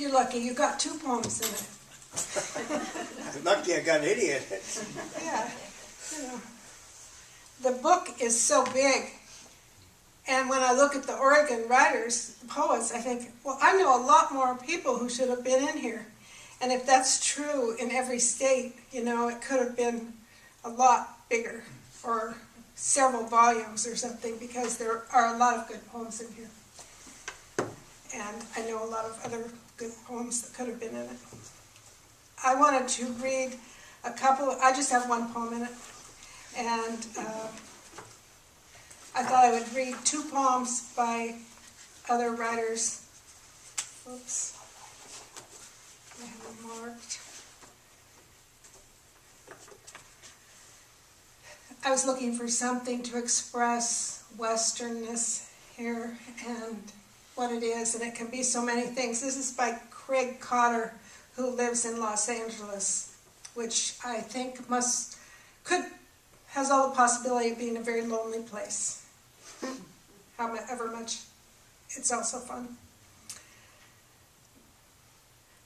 You're lucky you got 2 poems in it. I'm lucky I got any in it. Yeah, you know. The book is so big, and when I look at the Oregon writers, poets, I think, well, I know a lot more people who should have been in here. And if that's true in every state, you know, it could have been a lot bigger, or several volumes or something, because there are a lot of good poems in here. And I know a lot of other good poems that could have been in it. I wanted to read a couple, I just have 1 poem in it, and I thought I would read 2 poems by other writers. Oops, I have them marked. I was looking for something to express Westernness here and what it is, and it can be so many things. This is by Craig Cotter, who lives in Los Angeles, which I think has all the possibility of being a very lonely place. However much it's also fun.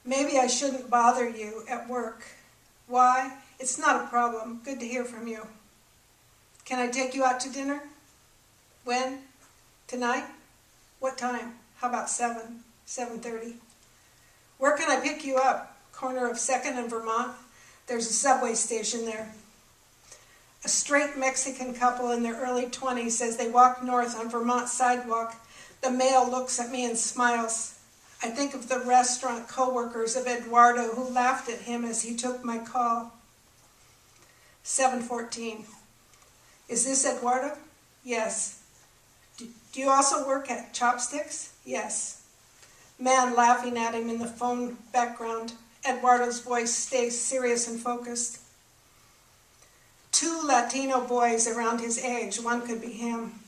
Maybe I shouldn't bother you at work. Why? It's not a problem. Good to hear from you. Can I take you out to dinner? When? Tonight? What time? How about 7? 7:30? Where can I pick you up? Corner of 2nd and Vermont? There's a subway station there. A straight Mexican couple in their early 20s says they walk north on Vermont sidewalk. The male looks at me and smiles. I think of the restaurant co-workers of Eduardo who laughed at him as he took my call. 7:14. Is this Eduardo? Yes. Do you also work at Chopsticks? Yes. Man laughing at him in the phone background. Eduardo's voice stays serious and focused. 2 Latino boys around his age. One could be him.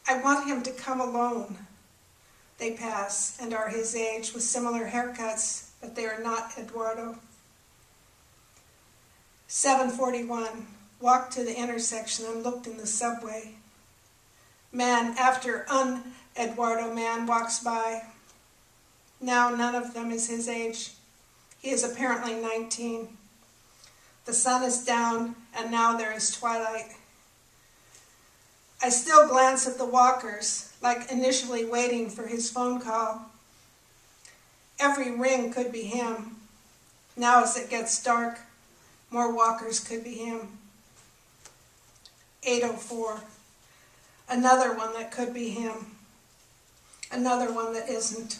I want him to come alone. They pass and are his age with similar haircuts, but they are not Eduardo. 7:41. Walked to the intersection and looked in the subway. Man after un-Eduardo man walks by. Now none of them is his age. He is apparently 19. The sun is down, and now there is twilight. I still glance at the walkers, like initially waiting for his phone call. Every ring could be him. Now as it gets dark, more walkers could be him. 8:04. Another one that could be him. Another one that isn't.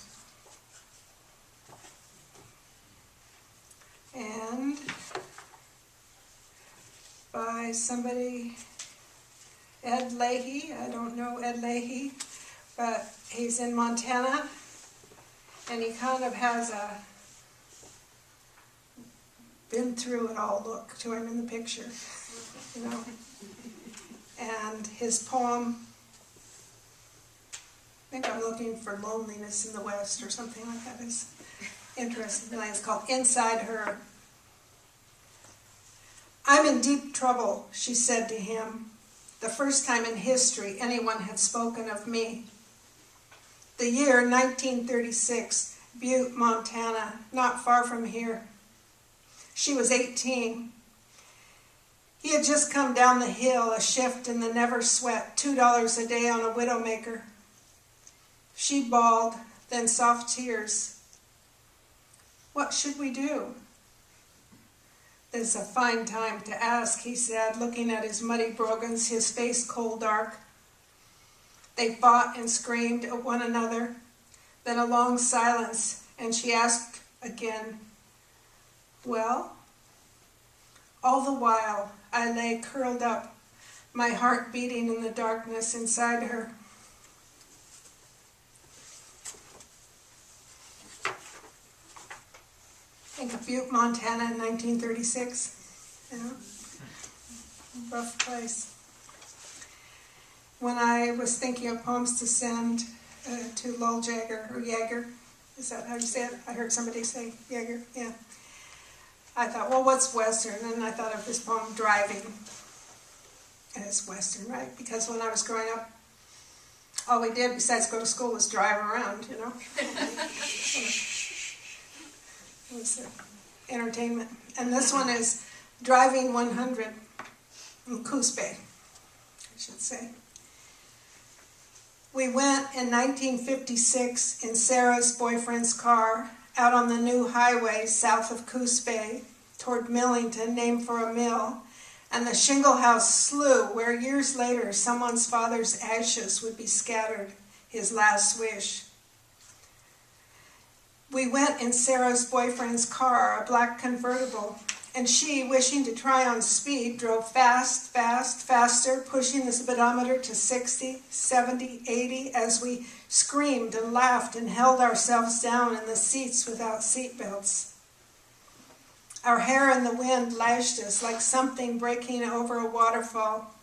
And by somebody, Ed Leahy. I don't know Ed Leahy, but he's in Montana, and he kind of has a been through it all look to him in the picture, you know. And his poem, I think I'm looking for Loneliness in the West or something like that, is interesting. It's called Inside Her. I'm in deep trouble, she said to him, the first time in history anyone had spoken of me. The year 1936, Butte, Montana, not far from here. She was 18. He had just come down the hill, a shift in the Never Sweat, $2 a day on a Widowmaker. She bawled, then soft tears. What should we do? This is a fine time to ask, he said, looking at his muddy brogans, his face coal dark. They fought and screamed at one another, then a long silence, and she asked again, well? All the while, I lay curled up, my heart beating in the darkness inside her. Think of Butte, Montana in 1936. You know, rough place. When I was thinking of poems to send to Lowell Jaeger, or Jaeger, is that how you say it? I heard somebody say Jaeger, yeah. I thought, well, what's Western? And I thought of this poem, Driving. And it's Western, right? Because when I was growing up, all we did besides go to school was drive around, you know. It was entertainment. And this one is Driving 100 in Coos Bay, I should say. We went in 1956 in Sarah's boyfriend's car out on the new highway south of Coos Bay toward Millington, named for a mill, and the Shingle House Slough, where years later someone's father's ashes would be scattered, his last wish. We went in Sarah's boyfriend's car, a black convertible, and she, wishing to try on speed, drove faster, pushing the speedometer to 60, 70, 80, as we screamed and laughed and held ourselves down in the seats without seatbelts. Our hair in the wind lashed us like something breaking over a waterfall,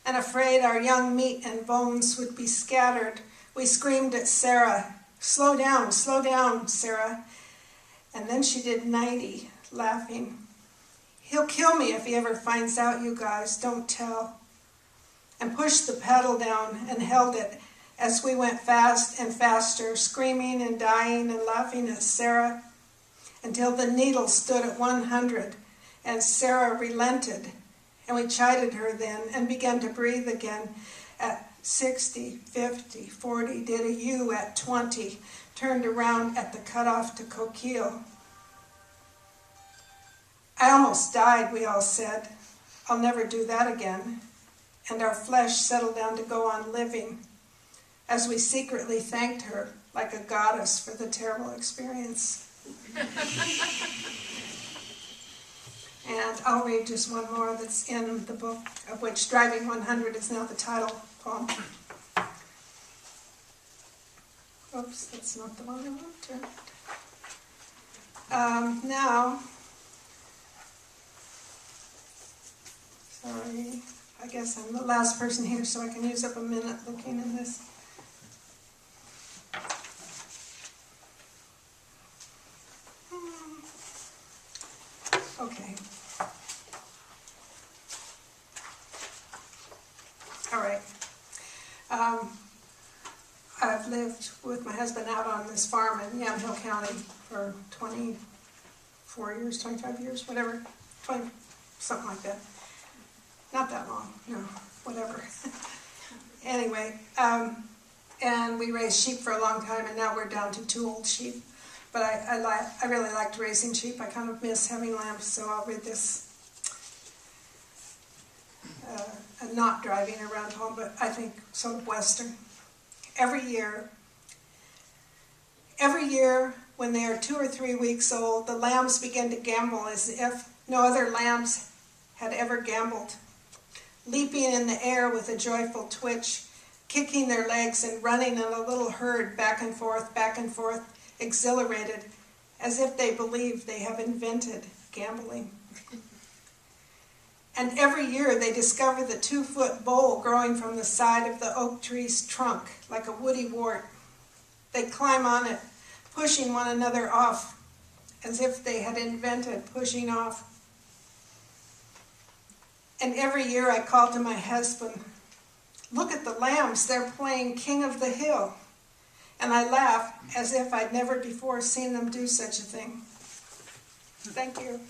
and afraid our young meat and bones would be scattered, we screamed at Sarah, slow down, Sarah." And then she did 90, laughing. "He'll kill me if he ever finds out, you guys, don't tell." And pushed the pedal down and held it as we went fast and faster, screaming and dying and laughing at Sarah, until the needle stood at 100 and Sarah relented. And we chided her then and began to breathe again at 60, 50, 40, did a U at 20, turned around at the cutoff to Coquille. "I almost died," we all said. "I'll never do that again." And our flesh settled down to go on living, as we secretly thanked her like a goddess for the terrible experience. And I'll read just one more that's in the book, of which Driving 100 is now the title poem. Oops, that's not the one I want to. Now, sorry, I guess I'm the last person here, so I can use up a minute looking in this. Okay. All right. I've lived with my husband out on this farm in Yamhill County for 24 years, 25 years, whatever, 20, something like that. Not that long, no, whatever. Anyway, and we raised sheep for a long time, and now we're down to 2 old sheep. But I really liked raising sheep. I kind of miss having lambs, so I'll read this. I'm not driving around home, but I think sort of Western. Every year, when they are 2 or 3 weeks old, the lambs begin to gambol as if no other lambs had ever gambled, leaping in the air with a joyful twitch, kicking their legs and running in a little herd back and forth, exhilarated, as if they believe they have invented gambling. And every year they discover the 2-foot bowl growing from the side of the oak tree's trunk, like a woody wart. They climb on it, pushing one another off, as if they had invented pushing off. And every year I call to my husband, "Look at the lambs, they're playing King of the Hill." And I laugh as if I'd never before seen them do such a thing. Thank you.